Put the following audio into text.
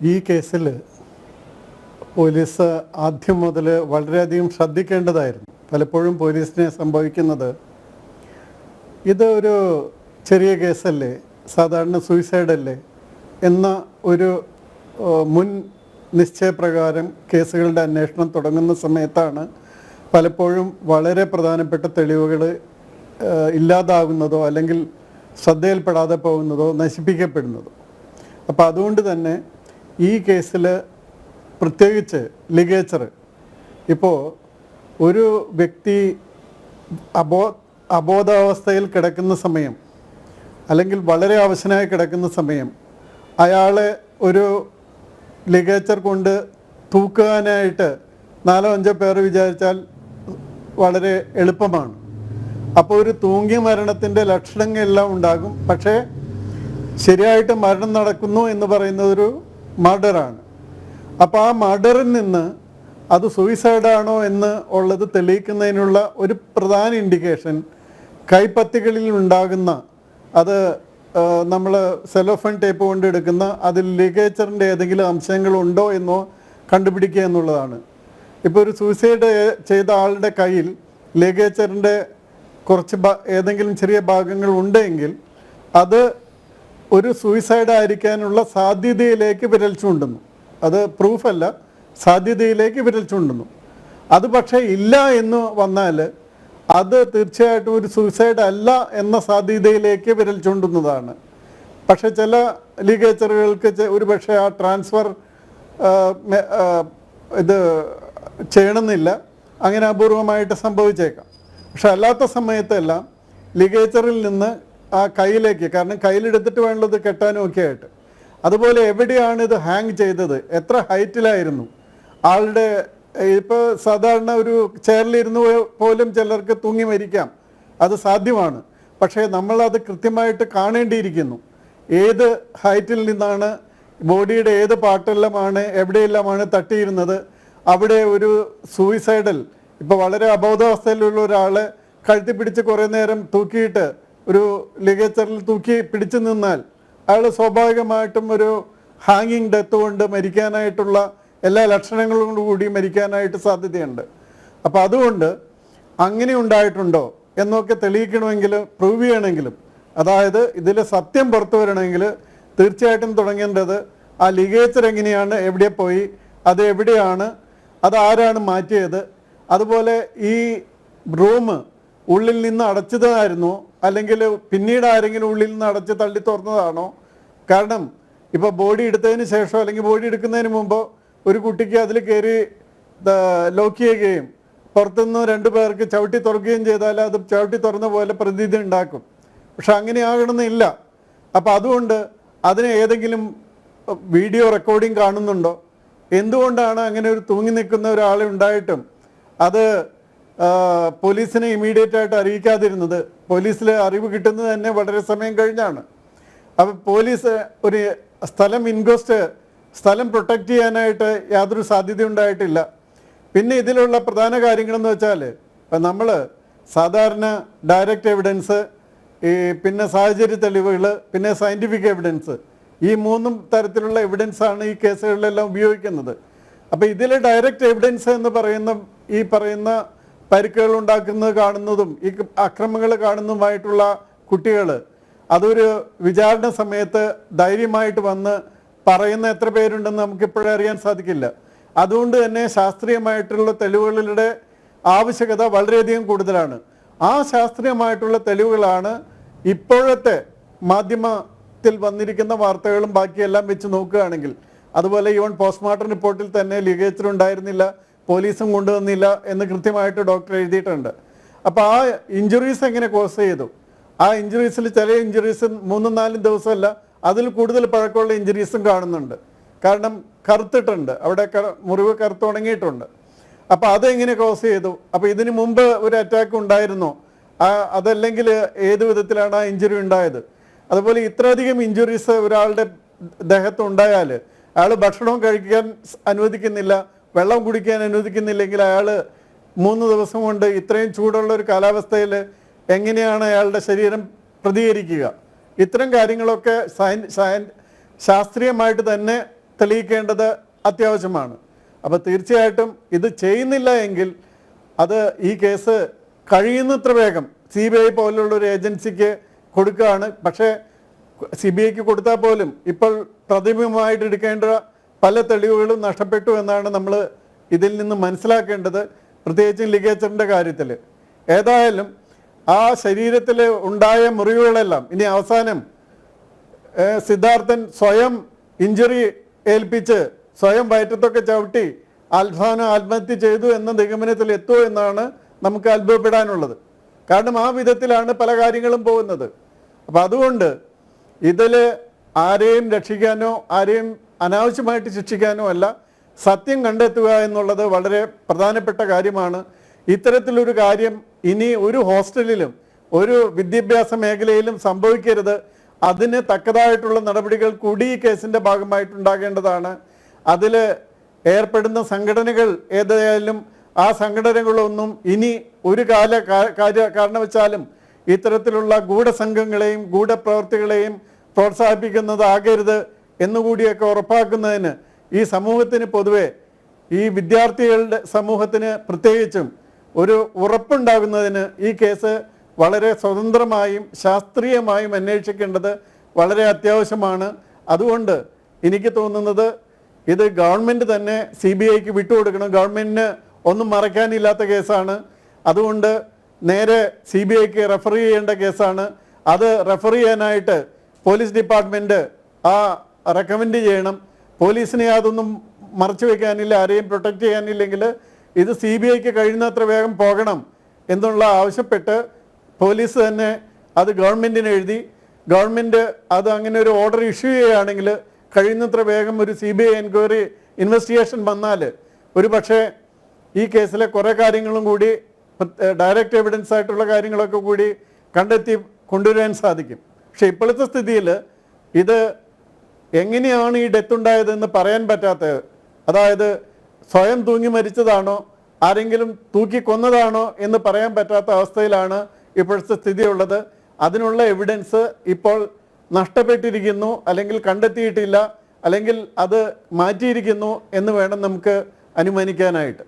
ഈ കേസിൽ പോലീസ് ആദ്യം മുതൽ വളരെയധികം ശ്രദ്ധിക്കേണ്ടതായിരുന്നു. പലപ്പോഴും പോലീസിനെ സംഭവിക്കുന്നത്, ഇത് ഒരു ചെറിയ കേസല്ലേ, സാധാരണ സൂയിസൈഡല്ലേ എന്ന ഒരു മുൻ നിശ്ചയപ്രകാരം കേസുകളുടെ അന്വേഷണം തുടങ്ങുന്ന സമയത്താണ് പലപ്പോഴും വളരെ പ്രധാനപ്പെട്ട തെളിവുകൾ ഇല്ലാതാകുന്നതോ അല്ലെങ്കിൽ ശ്രദ്ധയിൽപ്പെടാതെ പോകുന്നതോ നശിപ്പിക്കപ്പെടുന്നതോ. അപ്പോൾ അതുകൊണ്ട് തന്നെ ഈ കേസിൽ പ്രത്യേകിച്ച് ലിഗേച്ചർ, ഇപ്പോൾ ഒരു വ്യക്തി അബോധാവസ്ഥയിൽ കിടക്കുന്ന സമയം അല്ലെങ്കിൽ വളരെ അവശനായി കിടക്കുന്ന സമയം അയാളെ ഒരു ലിഗേച്ചർ കൊണ്ട് തൂക്കാനായിട്ട് 4-5 പേർ വിചാരിച്ചാൽ വളരെ എളുപ്പമാണ്. അപ്പോൾ ഒരു തൂങ്ങിയ മരണത്തിൻ്റെ ലക്ഷണങ്ങളെല്ലാം ഉണ്ടാകും. പക്ഷേ ശരിയായിട്ട് മരണം നടക്കുന്നു എന്ന് പറയുന്നത് ഒരു മർഡറാണ്. അപ്പോൾ ആ മർഡറിൽ നിന്ന് അത് സൂയിസൈഡാണോ എന്ന് ഉള്ളത് തെളിയിക്കുന്നതിനുള്ള ഒരു പ്രധാന ഇൻഡിക്കേഷൻ കൈപ്പത്തികളിൽ ഉണ്ടാകുന്ന, അത് നമ്മൾ സെലോഫൺ ടേപ്പ് കൊണ്ട് എടുക്കുന്ന അതിൽ ലിഗേച്ചറിൻ്റെ ഏതെങ്കിലും അംശങ്ങളുണ്ടോ എന്നോ കണ്ടുപിടിക്കുക എന്നുള്ളതാണ്. ഇപ്പോൾ ഒരു സൂയിസൈഡ് ചെയ്ത ആളുടെ കയ്യിൽ ലിഗേച്ചറിൻ്റെ കുറച്ച് ഏതെങ്കിലും ചെറിയ ഭാഗങ്ങൾ ഉണ്ടെങ്കിൽ അത് ഒരു സൂയിസൈഡ് ആയിരിക്കാനുള്ള സാധ്യതയിലേക്ക് വിരൽ ചൂണ്ടുന്നു. അത് പ്രൂഫല്ല, സാധ്യതയിലേക്ക് വിരൽ ചൂണ്ടുന്നു. അത് പക്ഷേ ഇല്ല എന്ന് വന്നാൽ അത് തീർച്ചയായിട്ടും ഒരു സൂയിസൈഡ് അല്ല എന്ന സാധ്യതയിലേക്ക് വിരൽ ചൂണ്ടുന്നതാണ്. പക്ഷേ ചില ലിഗേച്ചറുകൾക്ക് ഒരു പക്ഷേ ആ ട്രാൻസ്ഫർ ഇത് ചെയ്യണമെന്നില്ല, അങ്ങനെ അപൂർവമായിട്ട് സംഭവിച്ചേക്കാം. പക്ഷെ അല്ലാത്ത സമയത്തെല്ലാം ലിഗേച്ചറിൽ നിന്ന് ആ കയ്യിലേക്ക്, കാരണം കയ്യിലെടുത്തിട്ട് വേണ്ടത് കെട്ടാനും ഒക്കെ ആയിട്ട്, അതുപോലെ എവിടെയാണ് ഇത് ഹാങ് ചെയ്തത്, എത്ര ഹൈറ്റിലായിരുന്നു ആളുടെ. ഇപ്പോൾ സാധാരണ ഒരു ചെയറിലിരുന്ന് പോലും ചിലർക്ക് തൂങ്ങി മരിക്കാം, അത് സാധ്യമാണ്. പക്ഷേ നമ്മളത് കൃത്യമായിട്ട് കാണേണ്ടിയിരിക്കുന്നു. ഏത് ഹൈറ്റിൽ നിന്നാണ്, ബോഡിയുടെ ഏത് പാർട്ടെല്ലാമാണ്, എവിടെയെല്ലാമാണ് തട്ടിയിരുന്നത്. അവിടെ ഒരു സൂയിസൈഡൽ, ഇപ്പോൾ വളരെ അബോധാവസ്ഥയിലുള്ള ഒരാളെ കഴുത്തി പിടിച്ച് കുറേ നേരം തൂക്കിയിട്ട് ഒരു ലിഗേച്ചറിൽ തൂക്കി പിടിച്ചു നിന്നാൽ അയാൾ സ്വാഭാവികമായിട്ടും ഒരു ഹാങ്ങിങ് ഡെത്ത് കൊണ്ട് മരിക്കാനായിട്ടുള്ള എല്ലാ ലക്ഷണങ്ങളും കൂടി മരിക്കാനായിട്ട് സാധ്യതയുണ്ട്. അപ്പോൾ അതുകൊണ്ട് അങ്ങനെ ഉണ്ടായിട്ടുണ്ടോ എന്നൊക്കെ തെളിയിക്കണമെങ്കിൽ, പ്രൂവ് ചെയ്യണമെങ്കിലും, അതായത് ഇതിൽ സത്യം പുറത്തു വരണമെങ്കിൽ തീർച്ചയായിട്ടും തുടങ്ങേണ്ടത് ആ ലിഗേച്ചർ എങ്ങനെയാണ്, എവിടെ പോയി, അത് എവിടെയാണ്, അത് ആരാണ് മാറ്റിയത്, അതുപോലെ ഈ റൂം ഉള്ളിൽ നിന്ന് അടച്ചതായിരുന്നോ അല്ലെങ്കിൽ പിന്നീട് ആരെങ്കിലും ഉള്ളിൽ നിന്ന് അടച്ച് തള്ളി തുറന്നതാണോ. കാരണം ഇപ്പോൾ ബോഡി എടുത്തതിന് ശേഷം അല്ലെങ്കിൽ ബോഡി എടുക്കുന്നതിന് മുമ്പ് ഒരു കുട്ടിക്ക് അതിൽ കയറി ലോക്ക് ചെയ്യുകയും പുറത്തുനിന്ന് 2 പേർക്ക് ചവിട്ടി തുറക്കുകയും ചെയ്താൽ അത് ചവിട്ടി തുറന്ന പോലെ പ്രതീതി ഉണ്ടാക്കും. പക്ഷെ അങ്ങനെ ആകണമെന്നില്ല. അപ്പോൾ അതുകൊണ്ട് അതിന് ഏതെങ്കിലും വീഡിയോ റെക്കോർഡിംഗ് കാണുന്നുണ്ടോ, എന്തുകൊണ്ടാണ് അങ്ങനെ ഒരു തൂങ്ങി നിൽക്കുന്ന ഒരാളെ ഉണ്ടായിട്ടും അത് പോലീസിനെ ഇമ്മീഡിയറ്റ് ആയിട്ട് അറിയിക്കാതിരുന്നത്. പോലീസിൽ അറിവ് കിട്ടുന്നത് തന്നെ വളരെ സമയം കഴിഞ്ഞാണ്. അപ്പോൾ പോലീസ് ഒരു സ്ഥലം പ്രൊട്ടക്റ്റ് ചെയ്യാനായിട്ട് യാതൊരു സാധ്യത ഉണ്ടായിട്ടില്ല. പിന്നെ ഇതിലുള്ള പ്രധാന കാര്യങ്ങളെന്ന് വെച്ചാൽ, ഇപ്പം നമ്മൾ സാധാരണ ഡയറക്റ്റ് എവിഡൻസ്, പിന്നെ സാഹചര്യ തെളിവുകൾ, പിന്നെ സയൻറ്റിഫിക് എവിഡൻസ്, ഈ 3 തരത്തിലുള്ള എവിഡൻസാണ് ഈ കേസുകളിലെല്ലാം ഉപയോഗിക്കുന്നത്. അപ്പോൾ ഇതിൽ ഡയറക്റ്റ് എവിഡൻസ് എന്ന് പറയുന്ന പരിക്കുകൾ ഉണ്ടാക്കുന്നത് കാണുന്നതും ഈ അക്രമങ്ങൾ കാണുന്നതുമായിട്ടുള്ള കുട്ടികൾ, അതൊരു വിചാരണ സമയത്ത് ധൈര്യമായിട്ട് വന്ന് പറയുന്ന എത്ര പേരുണ്ടെന്ന് നമുക്കിപ്പോഴും അറിയാൻ സാധിക്കില്ല. അതുകൊണ്ട് തന്നെ ശാസ്ത്രീയമായിട്ടുള്ള തെളിവുകളുടെ ആവശ്യകത വളരെയധികം കൂടുതലാണ്. ആ ശാസ്ത്രീയമായിട്ടുള്ള തെളിവുകളാണ് ഇപ്പോഴത്തെ മാധ്യമത്തിൽ വന്നിരിക്കുന്ന വാർത്തകളും ബാക്കിയെല്ലാം വെച്ച് നോക്കുകയാണെങ്കിൽ. അതുപോലെ ഈവൻ പോസ്റ്റ്മോർട്ടം റിപ്പോർട്ടിൽ തന്നെ ലിഗേച്ചർ ഉണ്ടായിരുന്നില്ല, പോലീസും കൊണ്ടുവന്നില്ല എന്ന് കൃത്യമായിട്ട് ഡോക്ടർ എഴുതിയിട്ടുണ്ട്. അപ്പോൾ ആ ഇഞ്ചുറീസ് എങ്ങനെ കോസ് ചെയ്തു, ആ ഇഞ്ചുറീസിൽ ചില ഇഞ്ചുറീസ് 3-4 ദിവസമല്ല അതിൽ കൂടുതൽ പഴക്കമുള്ള ഇഞ്ചുറീസും കാണുന്നുണ്ട്. കാരണം കറുത്തിട്ടുണ്ട്, അവിടെ മുറിവ് കറുത്തുണങ്ങിയിട്ടുണ്ട്. അപ്പോൾ അതെങ്ങനെ കോസ് ചെയ്തു, അപ്പോൾ ഇതിന് മുമ്പ് ഒരു അറ്റാക്ക് ഉണ്ടായിരുന്നോ, അതല്ലെങ്കിൽ ഏത് വിധത്തിലാണ് ആ ഇഞ്ചുറി ഉണ്ടായത്. അതുപോലെ ഇത്രയധികം ഇഞ്ചുറീസ് ഒരാളുടെ ദേഹത്ത് ഉണ്ടായാൽ അയാൾ ഭക്ഷണവും കഴിക്കാൻ അനുവദിക്കുന്നില്ല, വെള്ളം കുടിക്കാൻ അനുവദിക്കുന്നില്ലെങ്കിൽ അയാൾ 3 ദിവസം കൊണ്ട് ഇത്രയും ചൂടുള്ള ഒരു കാലാവസ്ഥയിൽ എങ്ങനെയാണ് അയാളുടെ ശരീരം പ്രതികരിക്കുക. ഇത്തരം കാര്യങ്ങളൊക്കെ ശാസ്ത്രീയമായിട്ട് തന്നെ തെളിയിക്കേണ്ടത് അത്യാവശ്യമാണ്. അപ്പോൾ തീർച്ചയായിട്ടും ഇത് ചെയ്യുന്നില്ല എങ്കിൽ അത് ഈ കേസ് കഴിയുന്നത്ര വേഗം CBI പോലുള്ളൊരു ഏജൻസിക്ക് കൊടുക്കുകയാണ്. പക്ഷേ CBIക്ക് കൊടുത്താൽ പോലും ഇപ്പോൾ പ്രതിമമായിട്ട് എടുക്കേണ്ട പല തെളിവുകളും നഷ്ടപ്പെട്ടു എന്നാണ് നമ്മൾ ഇതിൽ നിന്ന് മനസ്സിലാക്കേണ്ടത്, പ്രത്യേകിച്ചും ലിഗേച്ചറിൻ്റെ കാര്യത്തിൽ. ഏതായാലും ആ ശരീരത്തിൽ ഉണ്ടായ മുറിവുകളെല്ലാം ഇനി അവസാനം സിദ്ധാർത്ഥൻ സ്വയം ഇഞ്ചുറി ഏൽപ്പിച്ച് സ്വയം വയറ്റത്തൊക്കെ ചവിട്ടി അവസാനം ആത്മഹത്യ ചെയ്തു എന്ന നിഗമനത്തിൽ എത്തുമോ എന്നാണ് നമുക്ക് അത്ഭുതപ്പെടാനുള്ളത്. കാരണം ആ വിധത്തിലാണ് പല കാര്യങ്ങളും പോകുന്നത്. അപ്പം അതുകൊണ്ട് ഇതിൽ ആരെയും രക്ഷിക്കാനോ ആരെയും അനാവശ്യമായിട്ട് ശിക്ഷിക്കാനോ അല്ല, സത്യം കണ്ടെത്തുക എന്നുള്ളത് വളരെ പ്രധാനപ്പെട്ട കാര്യമാണ്. ഇത്തരത്തിലൊരു കാര്യം ഇനി ഒരു ഹോസ്റ്റലിലും ഒരു വിദ്യാഭ്യാസ മേഖലയിലും സംഭവിക്കരുത്. അതിന് തക്കതായിട്ടുള്ള നടപടികൾ കൂടി ഈ കേസിൻ്റെ ഭാഗമായിട്ടുണ്ടാകേണ്ടതാണ്. അതിൽ ഏർപ്പെടുന്ന സംഘടനകൾ ഏതായാലും ആ സംഘടനകളൊന്നും ഇനി ഒരു കാരണവശാലും ഇത്തരത്തിലുള്ള ഗൂഢസംഘങ്ങളെയും ഗൂഢപ്രവർത്തികളെയും പ്രോത്സാഹിപ്പിക്കുന്നതാകരുത് എന്നുകൂടിയൊക്കെ ഉറപ്പാക്കുന്നതിന് ഈ സമൂഹത്തിന് പൊതുവെ, ഈ വിദ്യാർത്ഥികളുടെ സമൂഹത്തിന് പ്രത്യേകിച്ചും ഒരു ഉറപ്പുണ്ടാകുന്നതിന് ഈ കേസ് വളരെ സ്വതന്ത്രമായും ശാസ്ത്രീയമായും അന്വേഷിക്കേണ്ടത് വളരെ അത്യാവശ്യമാണ്. അതുകൊണ്ട് എനിക്ക് തോന്നുന്നത് ഇത് ഗവൺമെൻറ് തന്നെ CBIക്ക് വിട്ടുകൊടുക്കണം. ഗവൺമെൻറ്റിന് ഒന്നും മറയ്ക്കാനില്ലാത്ത കേസാണ്. അതുകൊണ്ട് നേരെ CBIക്ക് റെഫർ ചെയ്യേണ്ട കേസാണ്. അത് റെഫർ ചെയ്യാനായിട്ട് പോലീസ് ഡിപ്പാർട്ട്മെൻറ്റ് റെക്കമെൻഡ് ചെയ്യണം. പോലീസിനെ യാതൊന്നും മറച്ചു വയ്ക്കാനില്ല, ആരെയും പ്രൊട്ടക്റ്റ് ചെയ്യാനില്ലെങ്കിൽ ഇത് CBIക്ക് കഴിയുന്നത്ര വേഗം പോകണം എന്നുള്ള ആവശ്യപ്പെട്ട് പോലീസ് തന്നെ അത് ഗവൺമെൻറ്റിന് എഴുതി, ഗവൺമെൻറ് അത് അങ്ങനെ ഒരു ഓർഡർ ഇഷ്യൂ ചെയ്യുകയാണെങ്കിൽ കഴിയുന്നത്ര വേഗം ഒരു CBI എൻക്വയറി ഇൻവെസ്റ്റിഗേഷൻ വന്നാൽ ഒരു പക്ഷേ ഈ കേസിലെ കുറേ കാര്യങ്ങളും കൂടി ഡയറക്റ്റ് എവിഡൻസ് ആയിട്ടുള്ള കാര്യങ്ങളൊക്കെ കൂടി കണ്ടെത്തി കൊണ്ടുവരാൻ സാധിക്കും. പക്ഷേ ഇപ്പോഴത്തെ സ്ഥിതിയിൽ ഇത് എങ്ങനെയാണ് ഈ ഡെത്ത് ഉണ്ടായതെന്ന് പറയാൻ പറ്റാത്തത്, അതായത് സ്വയം തൂങ്ങി മരിച്ചതാണോ ആരെങ്കിലും തൂക്കി കൊന്നതാണോ എന്ന് പറയാൻ പറ്റാത്ത അവസ്ഥയിലാണ് ഇപ്പോഴത്തെ സ്ഥിതിയുള്ളത്. അതിനുള്ള എവിഡൻസ് ഇപ്പോൾ നഷ്ടപ്പെട്ടിരിക്കുന്നു, അല്ലെങ്കിൽ കണ്ടെത്തിയിട്ടില്ല, അല്ലെങ്കിൽ അത് മാറ്റിയിരിക്കുന്നു എന്ന് വേണം നമുക്ക് അനുമാനിക്കാനായിട്ട്.